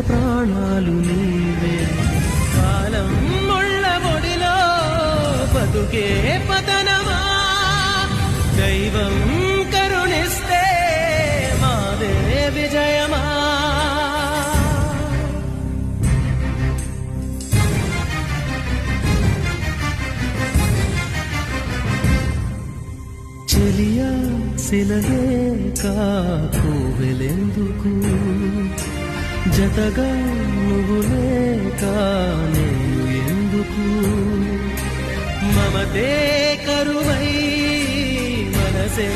ప్రాణాలు నీవే. కాలం ముళ్ళ ముడిలో బతుకే పతనమా, దైవం కరుణిస్తే మాదే విజయమా. చెలియా శిలయే కాకువెలెందుకు, జతగా నువ్వు లేక నేను ఎందుకు. మమతే కరువై మనసే